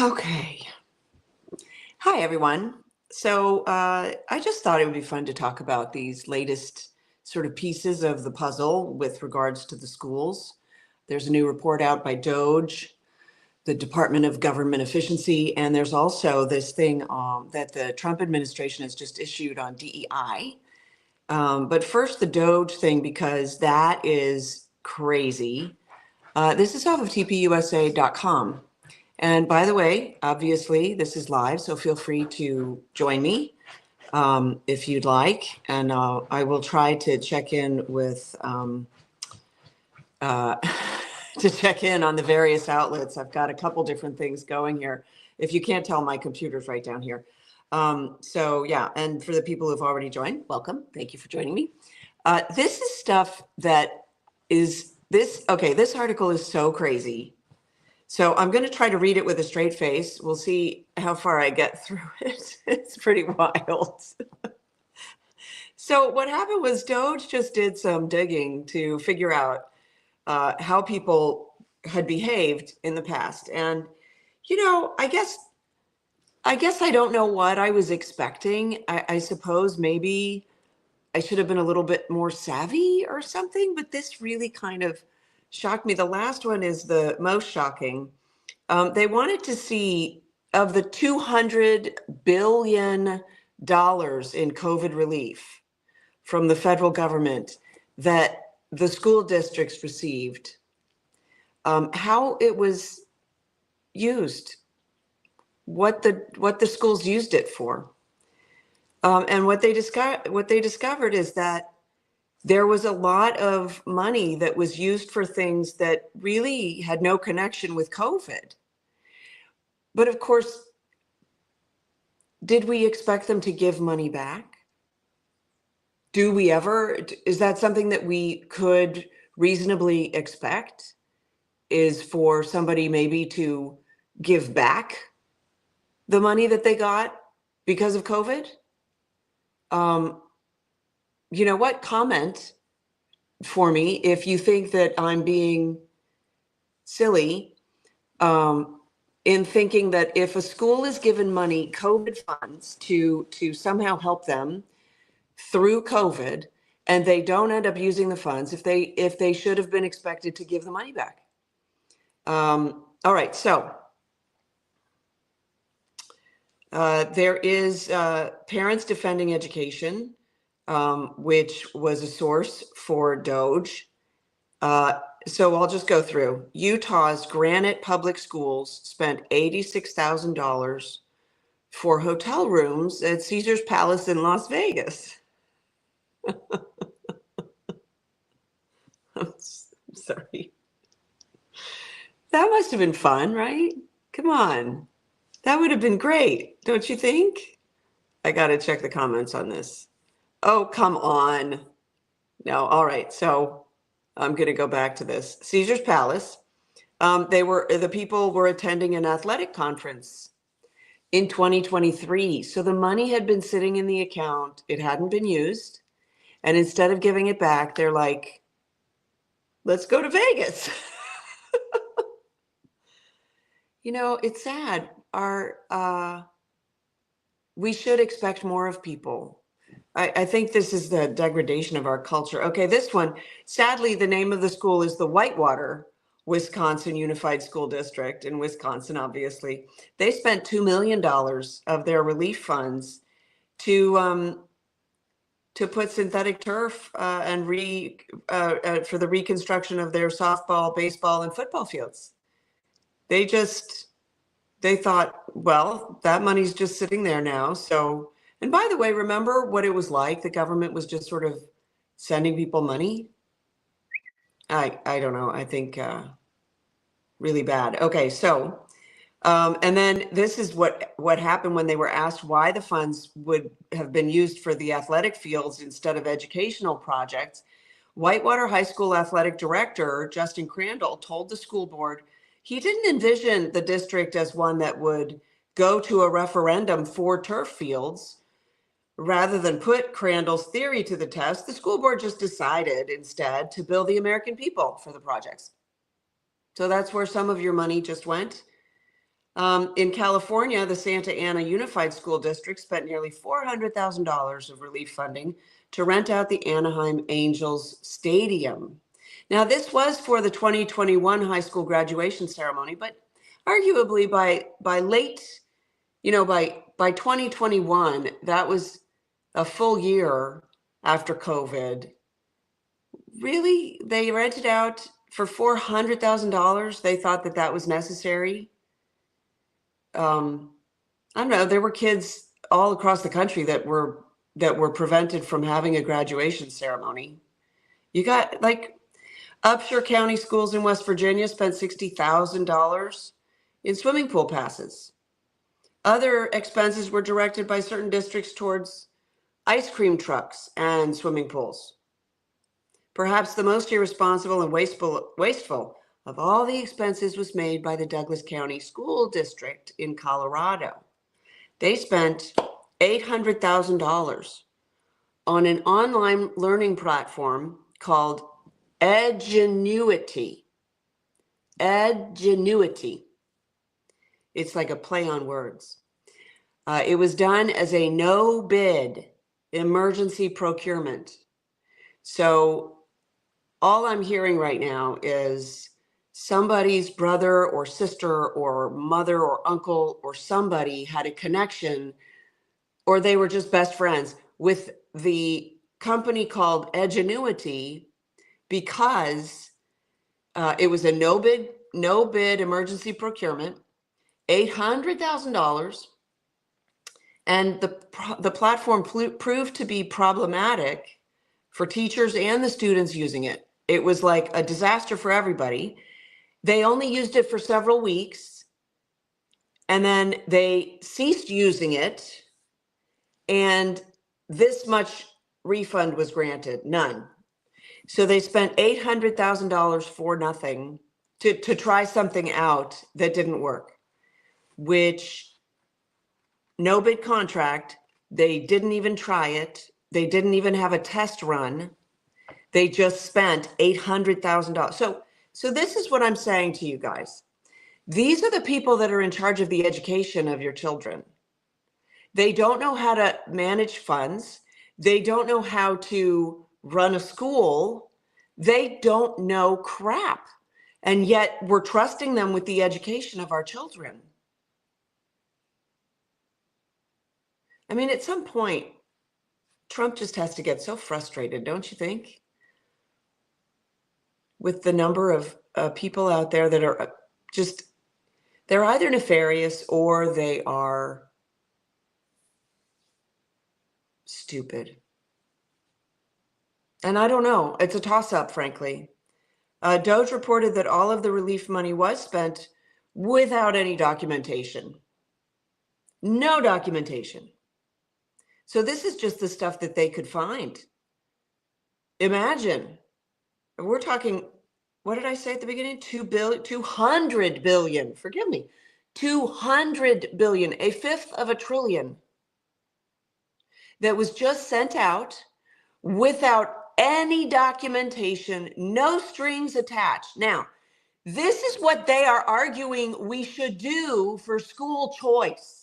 Okay. Hi, everyone. So I just thought it would be fun to talk about these latest sort of pieces of the puzzle with regards to the schools. There's a new report out by DOGE, the Department of Government Efficiency, and there's also this thing that the Trump administration has just issued on DEI. But first, the DOGE thing, because that is crazy. This is off of tpusa.com. And by the way, obviously, this is live, so feel free to join me if you'd like. And I will try to check in with to check in on the various outlets. I've got a couple different things going here. If you can't tell, my computer's right down here. So yeah, and for the people who've already joined, welcome. Thank you for joining me. This is stuff that is this. Okay, this article is so crazy. So I'm going to try to read it with a straight face. We'll see how far I get through it. It's pretty wild. So what happened was Doge just did some digging to figure out how people had behaved in the past. And, I guess I don't know what I was expecting. I suppose maybe I should have been a little bit more savvy or something, but this really kind of shocked me. The last one is the most shocking. They wanted to see, of the $200 billion in COVID relief from the federal government that the school districts received, how it was used, what the schools used it for. And what they discovered is that there was a lot of money that was used for things that really had no connection with COVID. But of course, did we expect them to give money back? Do we ever? Is that something that we could reasonably expect, is for somebody maybe to give back the money that they got because of COVID? You know what? Comment for me if you think that I'm being silly in thinking that if a school is given money, COVID funds, to somehow help them through COVID, and they don't end up using the funds, if they should have been expected to give the money back. All right, so there is Parents Defending Education, which was a source for DOGE. So I'll just go through. Utah's Granite Public Schools spent $86,000 for hotel rooms at Caesar's Palace in Las Vegas. I'm sorry. That must have been fun, right? Come on. That would have been great, don't you think? I got to check the comments on this. Oh, come on. No, all right. So I'm going to go back to this. Caesar's Palace. The people were attending an athletic conference in 2023. So the money had been sitting in the account. It hadn't been used. And instead of giving it back, they're like, let's go to Vegas. It's sad. We should expect more of people. I think this is the degradation of our culture. Okay, this one, sadly, the name of the school is the Whitewater, Wisconsin Unified School District in Wisconsin, obviously. They spent $2 million of their relief funds to put synthetic turf and for the reconstruction of their softball, baseball, and football fields. They thought, well, that money's just sitting there now. So, and by the way, remember what it was like? The government was just sort of sending people money. I don't know. I think really bad. Okay, so, and then this is what happened when they were asked why the funds would have been used for the athletic fields instead of educational projects. Whitewater High School athletic director Justin Crandall told the school board he didn't envision the district as one that would go to a referendum for turf fields. Rather than put Crandall's theory to the test, the school board just decided instead to bill the American people for the projects. So that's where some of your money just went. In California, the Santa Ana Unified School District spent nearly $400,000 of relief funding to rent out the Anaheim Angels Stadium. Now, this was for the 2021 high school graduation ceremony, but arguably by late, by 2021, that was a full year after COVID. Really, they rented out for $400,000. They thought that that was necessary. I don't know. There were kids all across the country that were prevented from having a graduation ceremony. You got like Upshur County schools in West Virginia spent $60,000 in swimming pool passes. Other expenses were directed by certain districts towards ice cream trucks and swimming pools. Perhaps the most irresponsible and wasteful of all the expenses was made by the Douglas County School District in Colorado. They spent $800,000 on an online learning platform called Edgenuity. Edgenuity. It's like a play on words. It was done as a no-bid emergency procurement. So all I'm hearing right now is somebody's brother or sister or mother or uncle or somebody had a connection, or they were just best friends with the company called Edgenuity because it was a no bid emergency procurement, $800,000, and the platform proved to be problematic for teachers and the students using it. It was like a disaster for everybody. They only used it for several weeks, and then they ceased using it, and this much refund was granted, none. So they spent $800,000 for nothing to try something out that didn't work, which no bid contract, they didn't even try it. They didn't even have a test run. They just spent $800,000. So this is what I'm saying to you guys. These are the people that are in charge of the education of your children. They don't know how to manage funds. They don't know how to run a school. They don't know crap. And yet we're trusting them with the education of our children. I mean, at some point, Trump just has to get so frustrated, don't you think? With the number of people out there that are just, they're either nefarious or they are stupid. And I don't know. It's a toss-up, frankly. DOGE reported that all of the relief money was spent without any documentation. No documentation. So this is just the stuff that they could find. Imagine, we're talking, what did I say at the beginning? 200 billion, forgive me, 200 billion, a fifth of a trillion that was just sent out without any documentation, no strings attached. Now, this is what they are arguing we should do for school choice.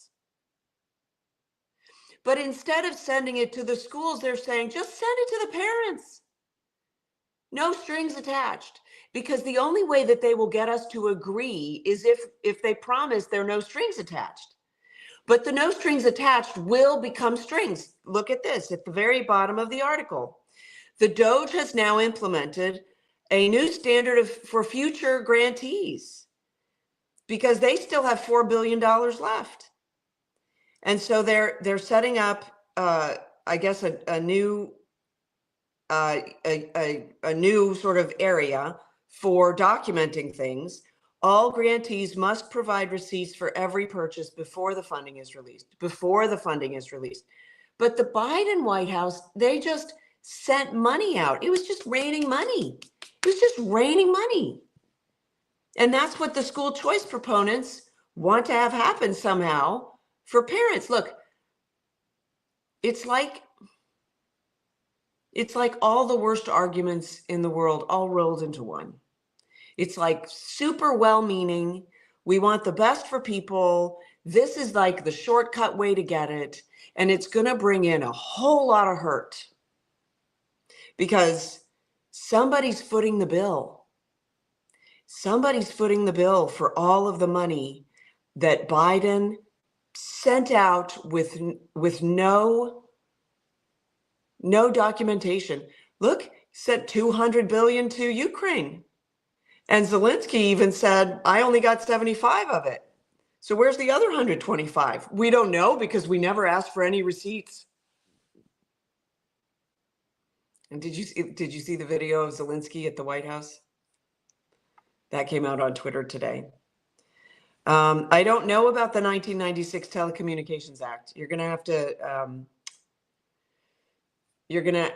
But instead of sending it to the schools, they're saying, just send it to the parents. No strings attached. Because the only way that they will get us to agree is if they promise there are no strings attached. But the no strings attached will become strings. Look at this at the very bottom of the article. The DOGE has now implemented a new standard for future grantees because they still have $4 billion left. And so they're setting up, I guess, a new sort of area for documenting things. All grantees must provide receipts for every purchase before the funding is released. But the Biden White House, they just sent money out. It was just raining money. And that's what the school choice proponents want to have happen somehow for parents. Look, it's like all the worst arguments in the world all rolled into one. It's like super well-meaning, We want the best for people. This is like the shortcut way to get it. And it's going to bring in a whole lot of hurt because somebody's footing the bill. Somebody's footing the bill for all of the money that Biden sent out with no documentation. Look, sent $200 billion to Ukraine. And Zelensky even said, I only got 75 of it. So where's the other 125? We don't know because we never asked for any receipts. And did you see the video of Zelensky at the White House? That came out on Twitter today. I don't know about the 1996 Telecommunications Act. You're going to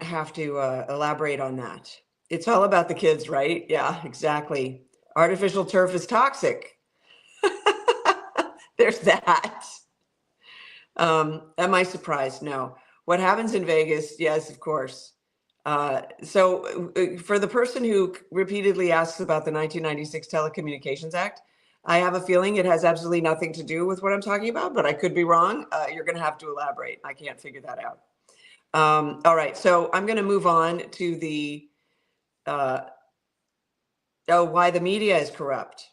have to elaborate on that. It's all about the kids, right? Yeah, exactly. Artificial turf is toxic. There's that. Am I surprised? No. What happens in Vegas? Yes, of course. So for the person who repeatedly asks about the 1996 Telecommunications Act, I have a feeling it has absolutely nothing to do with what I'm talking about, but I could be wrong. You're going to have to elaborate. I can't figure that out. All right. So I'm going to move on to the, why the media is corrupt.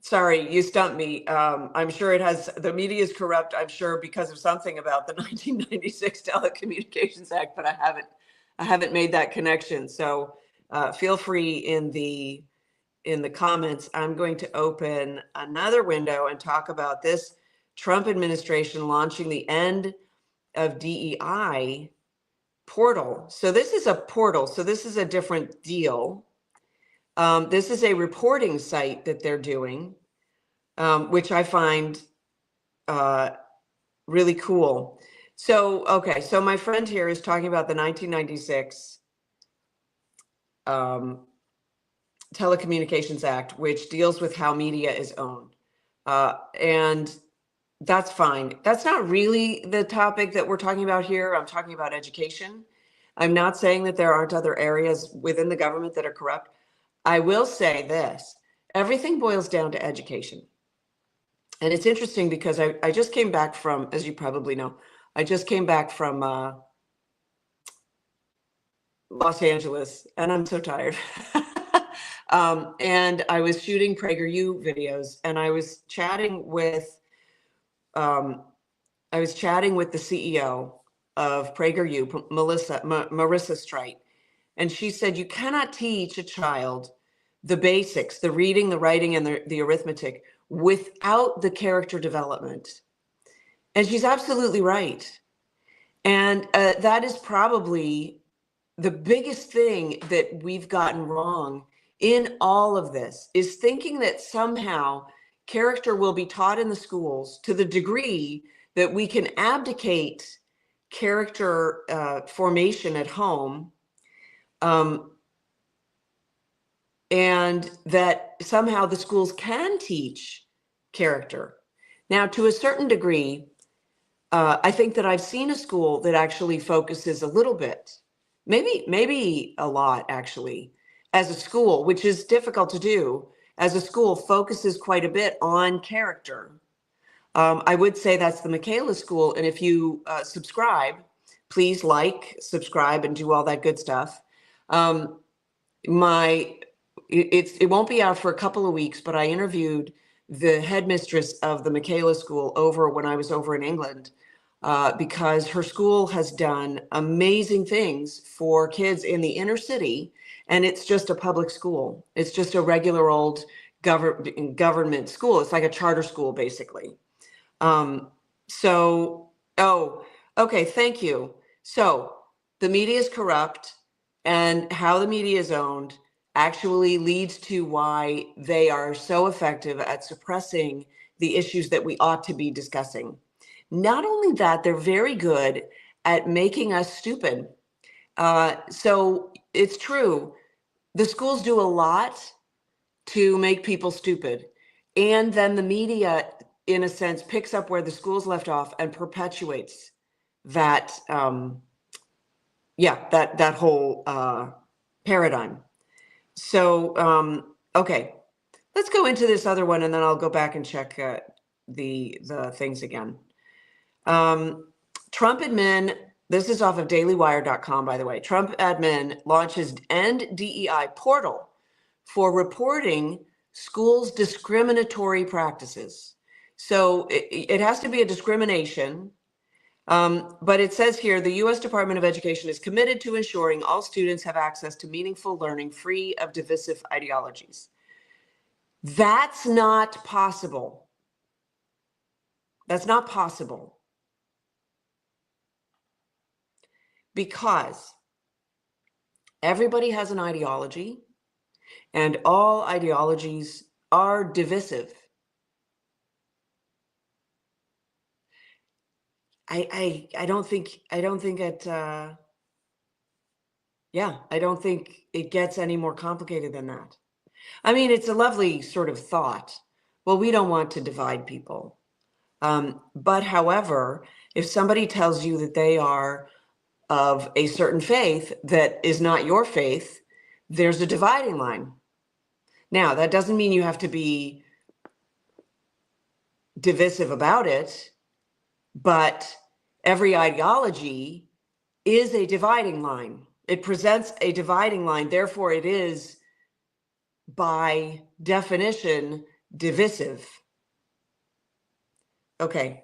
Sorry, you stumped me. I'm sure the media is corrupt, I'm sure, because of something about the 1996 Telecommunications Act, but I haven't made that connection. So feel free in the comments. I'm going to open another window and talk about this Trump administration launching the end of DEI portal. So this is a portal. So this is a different deal. This is a reporting site that they're doing, which I find really cool. So, okay, so my friend here is talking about the 1996 Telecommunications Act, which deals with how media is owned. And that's fine. That's not really the topic that we're talking about here. I'm talking about education. I'm not saying that there aren't other areas within the government that are corrupt. I will say this, everything boils down to education. And it's interesting because I just came back from, as you probably know, I just came back from Los Angeles, and I'm so tired. And I was shooting PragerU videos, and I was chatting with the CEO of PragerU, Marissa Streit. And she said, you cannot teach a child the basics, the reading, the writing, and the arithmetic without the character development. And she's absolutely right. And that is probably the biggest thing that we've gotten wrong in all of this, is thinking that somehow character will be taught in the schools to the degree that we can abdicate character formation at home, and that somehow the schools can teach character. Now, to a certain degree, I think that I've seen a school that actually focuses a little bit, maybe a lot actually, as a school, which is difficult to do, as a school focuses quite a bit on character. I would say that's the Michaela School. And if you subscribe, please like, subscribe, and do all that good stuff. It won't be out for a couple of weeks, but I interviewed the headmistress of the Michaela School when I was over in England, because her school has done amazing things for kids in the inner city, and it's just a public school. It's just a regular old government school. It's like a charter school, basically. Okay, thank you. So the media is corrupt, and how the media is owned actually leads to why they are so effective at suppressing the issues that we ought to be discussing. Not only that, they're very good at making us stupid. So it's true. The schools do a lot to make people stupid. And then the media, in a sense, picks up where the schools left off and perpetuates that, that whole paradigm. Okay, let's go into this other one and then I'll go back and check the things again. Trump admin, this is off of dailywire.com, by the way. Trump admin launches End DEI portal for reporting schools' discriminatory practices. So it has to be a discrimination. But it says here, the U.S. Department of Education is committed to ensuring all students have access to meaningful learning free of divisive ideologies. That's not possible. That's not possible. Because everybody has an ideology, and all ideologies are divisive. I don't think it, I don't think it gets any more complicated than that. I mean, it's a lovely sort of thought. Well, we don't want to divide people. But however, if somebody tells you that they are of a certain faith that is not your faith, there's a dividing line. Now, that doesn't mean you have to be divisive about it, but every ideology is a dividing line. It presents a dividing line, therefore it is, by definition, divisive. Okay.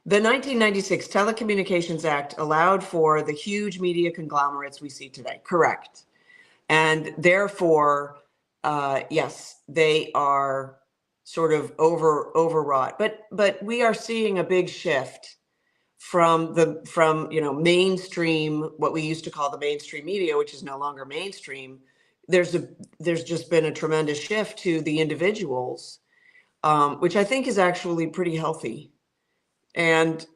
The 1996 Telecommunications Act allowed for the huge media conglomerates we see today. Correct. And therefore, yes, they are sort of overwrought. But we are seeing a big shift from mainstream, what we used to call the mainstream media, which is no longer mainstream. There's just been a tremendous shift to the individuals, which I think is actually pretty healthy. And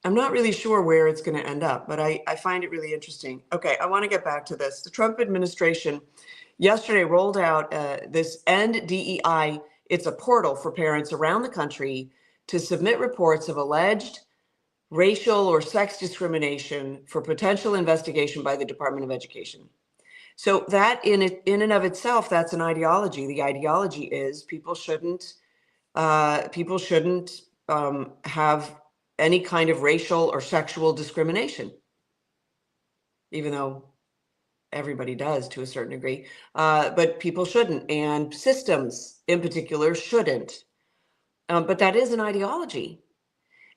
I'm not really sure where it's going to end up, but I find it really interesting. Okay, I want to get back to this. The Trump administration yesterday rolled out this End DEI. It's a portal for parents around the country to submit reports of alleged racial or sex discrimination for potential investigation by the Department of Education. So that in and of itself, that's an ideology. The ideology is people shouldn't have any kind of racial or sexual discrimination, even though everybody does to a certain degree, but people shouldn't, and systems in particular shouldn't. But that is an ideology,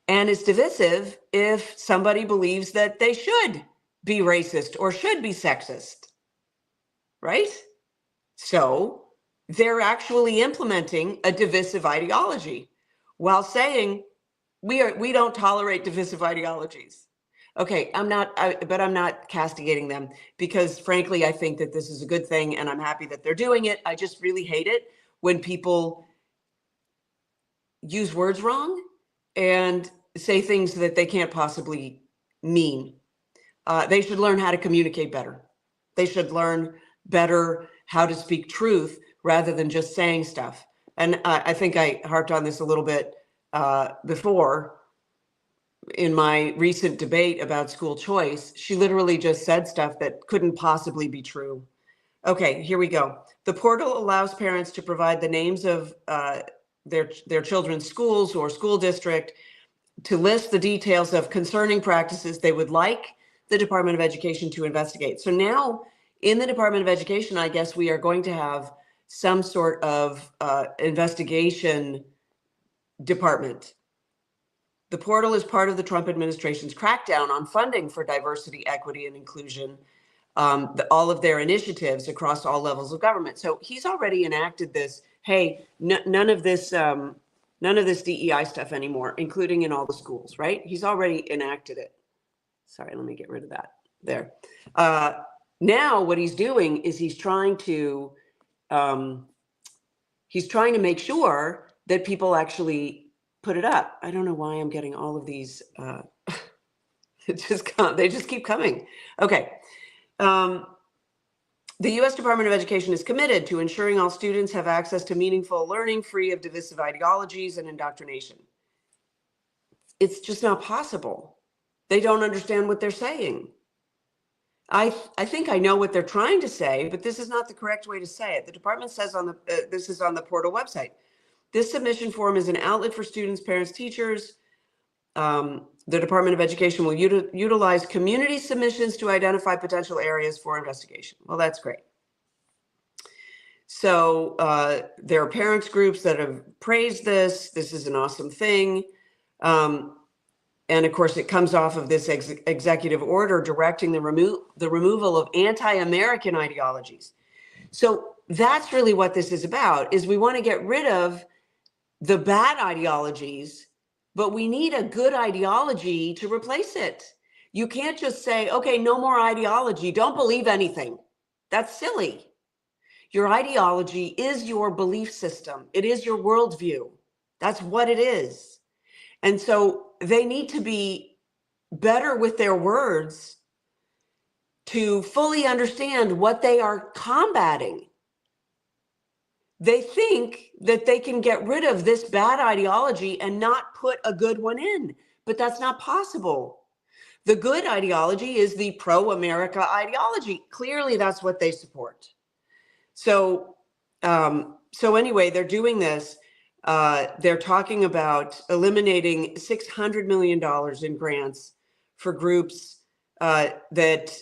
and it's divisive if somebody believes that they should be racist or should be sexist, right? So they're actually implementing a divisive ideology while saying, we don't tolerate divisive ideologies. Okay, I'm not castigating them, because frankly, I think that this is a good thing and I'm happy that they're doing it. I just really hate it when people use words wrong and say things that they can't possibly mean. They should learn how to communicate better. They should learn better how to speak truth rather than just saying stuff. And I think I harped on this a little bit before in my recent debate about school choice. She literally just said stuff that couldn't possibly be true. Okay, here we go. The portal allows parents to provide the names of their children's schools or school district, to list the details of concerning practices they would like the Department of Education to investigate. So now in the Department of Education, I guess we are going to have some sort of investigation department. The portal is part of the Trump administration's crackdown on funding for diversity, equity, and inclusion, all of their initiatives across all levels of government. So he's already enacted this. Hey, none of this DEI stuff anymore, including in all the schools, right? He's already enacted it. Sorry, let me get rid of that there. Now what he's doing is he's trying to make sure that people actually put it up. I don't know why I'm getting all of these. They just keep coming. Okay. The U.S. Department of Education is committed to ensuring all students have access to meaningful learning free of divisive ideologies and indoctrination. It's just not possible. They don't understand what they're saying. I think I know what they're trying to say, but this is not the correct way to say it. The department says on the, this is on the portal website. This submission form is an outlet for students, parents, teachers. The Department of Education will utilize community submissions to identify potential areas for investigation. Well, that's great. So there are parents groups that have praised this. This is an awesome thing. And of course, it comes off of this executive order directing the removal of anti-American ideologies. So that's really what this is about, is we want to get rid of the bad ideologies, but we need a good ideology to replace it. You can't just say, okay, no more ideology. Don't believe anything. That's silly. Your ideology is your belief system. It is your worldview. That's what it is. And so they need to be better with their words to fully understand what they are combating. They think that they can get rid of this bad ideology and not put a good one in, but that's not possible. The good ideology is the pro-America ideology. Clearly, that's what they support. So anyway, they're doing this. They're talking about eliminating $600 million in grants for groups that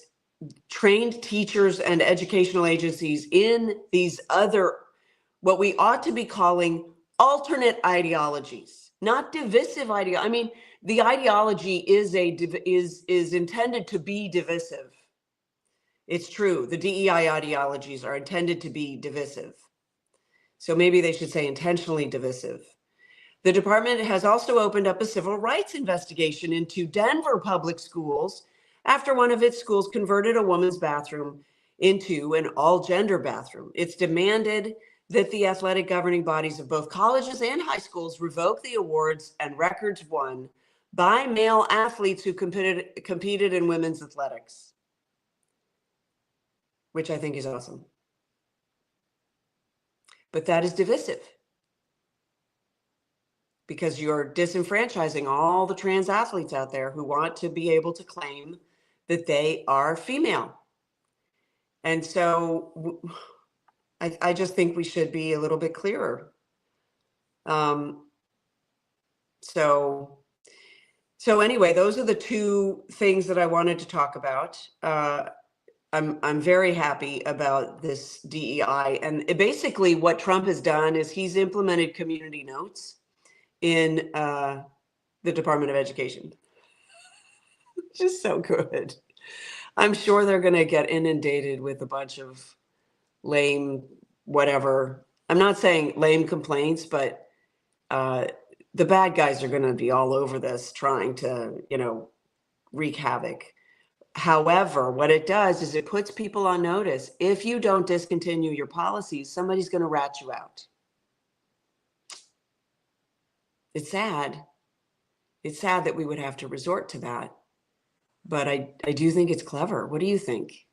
trained teachers and educational agencies in these other, what we ought to be calling alternate ideologies, not divisive ideology. I mean, the ideology is intended to be divisive. It's true. The DEI ideologies are intended to be divisive. So maybe they should say intentionally divisive. The department has also opened up a civil rights investigation into Denver public schools after one of its schools converted a woman's bathroom into an all-gender bathroom. It's demanded that the athletic governing bodies of both colleges and high schools revoke the awards and records won by male athletes who competed in women's athletics, which I think is awesome. But that is divisive because you're disenfranchising all the trans athletes out there who want to be able to claim that they are female. And so I just think we should be a little bit clearer. So anyway, those are the two things that I wanted to talk about. I'm very happy about this DEI, and basically what Trump has done is he's implemented community notes in the Department of Education. Just so good. I'm sure they're going to get inundated with a bunch of lame, whatever. I'm not saying lame complaints, but the bad guys are going to be all over this trying to, wreak havoc. However, what it does is it puts people on notice. If you don't discontinue your policies, somebody's going to rat you out. It's sad. It's sad that we would have to resort to that. But I do think it's clever. What do you think?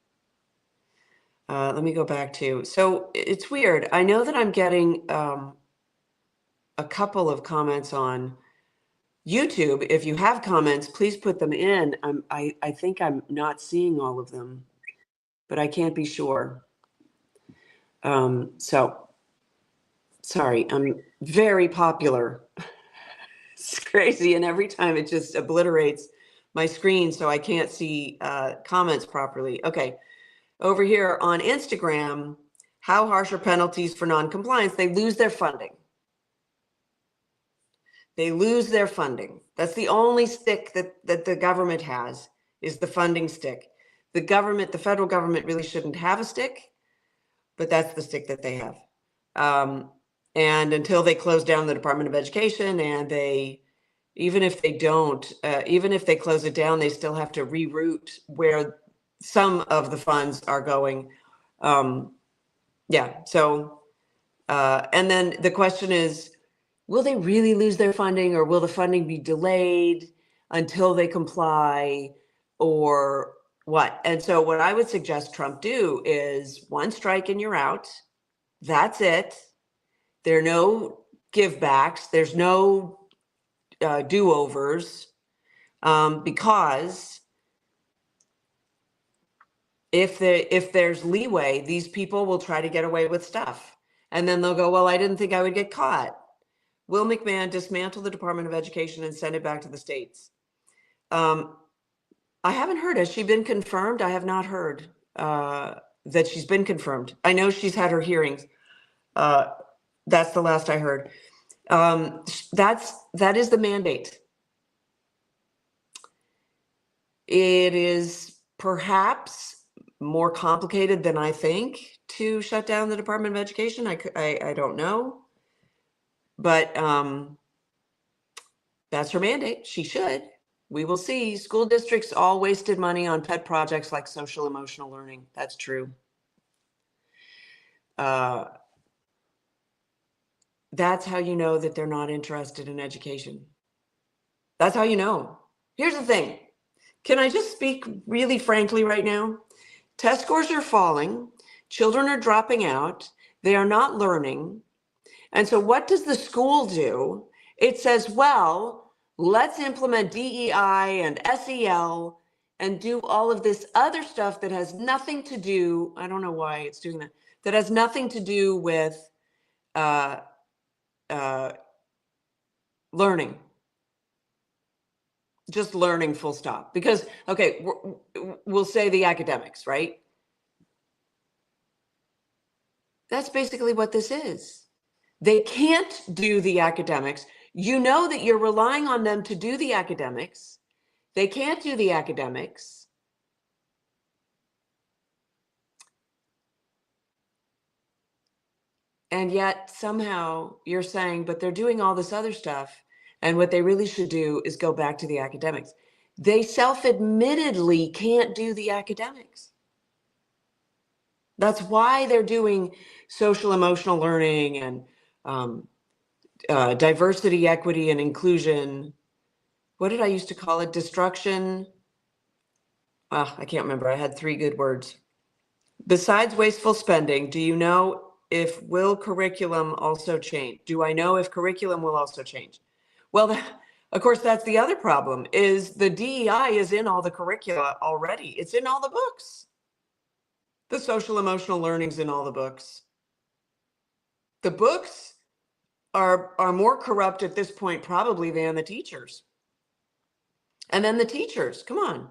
Let me go back to, so it's weird. I know that I'm getting a couple of comments on YouTube. If you have comments, please put them in. I think I'm not seeing all of them, but I can't be sure. So sorry, I'm very popular. It's crazy. And every time it just obliterates my screen so I can't see comments properly. Okay, over here on Instagram, how harsh are penalties for non-compliance? They lose their funding. They lose their funding. That's the only stick that the government has, is the funding stick. The government, the federal government really shouldn't have a stick, but that's the stick that they have. And until they close down the Department of Education, and even if they don't, even if they close it down, they still have to reroute where some of the funds are going. Yeah, so, and then the question is, will they really lose their funding, or will the funding be delayed until they comply, or what? And so what I would suggest Trump do is one strike and you're out. That's it. There are no give backs. There's no do-overs, because if there's leeway, these people will try to get away with stuff. And then they'll go, well, I didn't think I would get caught. Will McMahon dismantle the Department of Education and send it back to the states? I haven't heard. Has she been confirmed? I have not heard that she's been confirmed. I know she's had her hearings. That's the last I heard. That is the mandate. It is perhaps more complicated than I think to shut down the Department of Education. I don't know, but that's her mandate. She should. We will see. School districts all wasted money on pet projects like social emotional learning. That's true. That's how you know that they're not interested in education. That's how you know. Here's the thing. Can I just speak really frankly right now? Test scores are falling. Children are dropping out. They are not learning. And so what does the school do? It says, well, let's implement DEI and SEL and do all of this other stuff that has nothing to do, I don't know why it's doing that, that has nothing to do with learning. Just learning, full stop. Because, okay, we'll say the academics, right? That's basically what this is. They can't do the academics. You know that you're relying on them to do the academics. They can't do the academics. And yet somehow you're saying, but they're doing all this other stuff. And what they really should do is go back to the academics. They self-admittedly can't do the academics. That's why they're doing social emotional learning and diversity, equity, and inclusion. What did I used to call it? Destruction. I can't remember. I had 3 good words. Besides wasteful spending, do you know if will curriculum also change? Do I know if curriculum will also change? Well, of course, that's the other problem is the DEI is in all the curricula already. It's in all the books. The social emotional learning's in all the books. The books are more corrupt at this point probably than the teachers. And then the teachers, come on.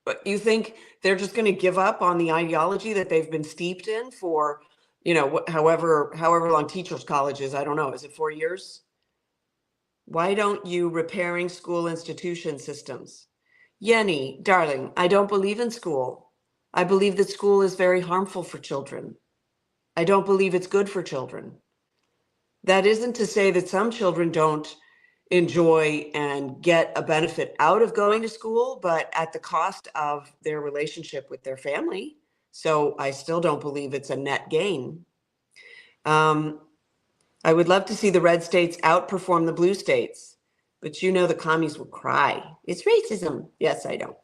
But you think they're just going to give up on the ideology that they've been steeped in for, however long teachers' college is? I don't know. Is it 4 years? Why don't you repairing school institution systems? Yenny, darling, I don't believe in school. I believe that school is very harmful for children. I don't believe it's good for children. That isn't to say that some children don't enjoy and get a benefit out of going to school, but at the cost of their relationship with their family. So I still don't believe it's a net gain. I would love to see the red states outperform the blue states, but the commies will cry. It's racism. Yes, I know.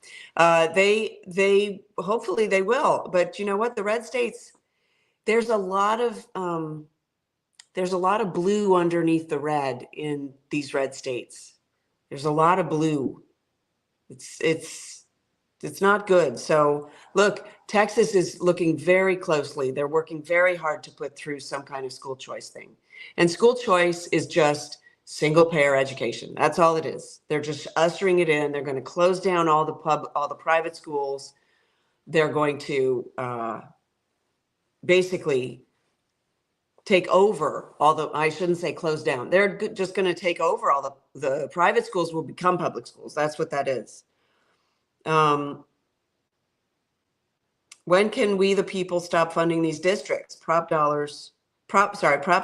They hopefully they will, but you know what? The red states, there's a lot of blue underneath the red in these red states. There's a lot of blue. It's not good. So look, Texas is looking very closely. They're working very hard to put through some kind of school choice thing. And school choice is just single payer education. That's all it is. They're just ushering it in. They're going to close down all the private schools. They're going to basically take over I shouldn't say close down. They're just going to take over all the private schools will become public schools. That's what that is. When can we, the people, stop funding these districts? Prop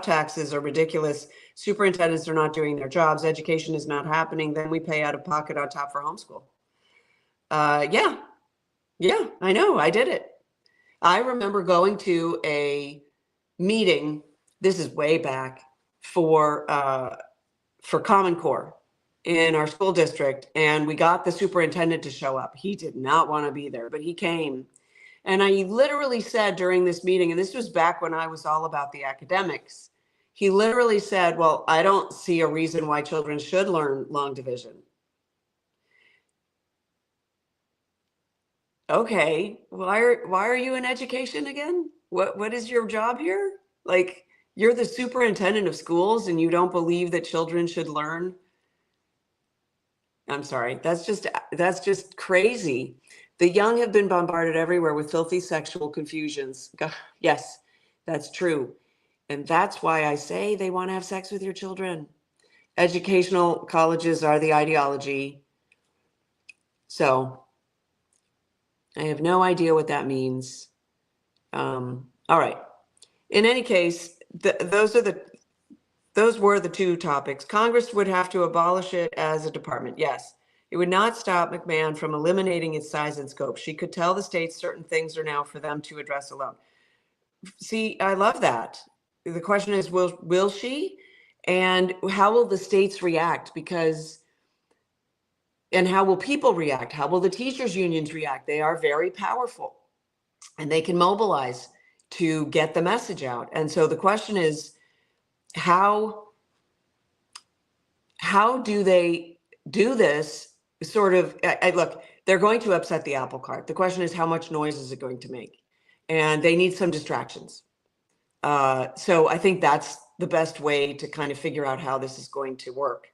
taxes are ridiculous. Superintendents are not doing their jobs. Education is not happening. Then we pay out of pocket on top for homeschool. Yeah, I know. I did it. I remember going to a meeting. This is way back for Common Core in our school district. And we got the superintendent to show up. He did not want to be there, but he came. And I literally said during this meeting, and this was back when I was all about the academics, he literally said, well, I don't see a reason why children should learn long division. Okay, why are you in education again? What is your job here? Like, you're the superintendent of schools and you don't believe that children should learn? I'm sorry. That's just crazy. The young have been bombarded everywhere with filthy sexual confusions. Yes, that's true. And that's why I say they want to have sex with your children. Educational colleges are the ideology. So I have no idea what that means. All right. In any case, those were the two topics. Congress would have to abolish it as a department. Yes. It would not stop McMahon from eliminating its size and scope. She could tell the states certain things are now for them to address alone. See, I love that. The question is, will she? And how will the states react? And how will people react? How will the teachers' unions react? They are very powerful and they can mobilize to get the message out. And so the question is, how do they do this sort of, look, they're going to upset the apple cart. The question is, how much noise is it going to make? And they need some distractions. So I think that's the best way to kind of figure out how this is going to work.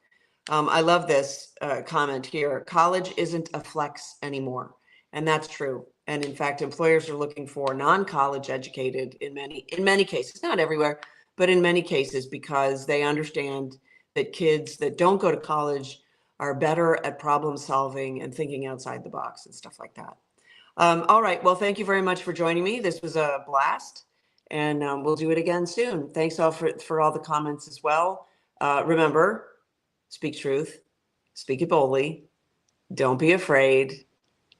I love this comment here. College isn't a flex anymore. And that's true. And in fact, employers are looking for non-college educated in many cases, not everywhere, but in many cases, because they understand that kids that don't go to college are better at problem solving and thinking outside the box and stuff like that. All right. Well, thank you very much for joining me. This was a blast, and we'll do it again soon. Thanks all for all the comments as well. Remember, speak truth, speak it boldly. Don't be afraid.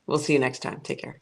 We'll see you next time. Take care.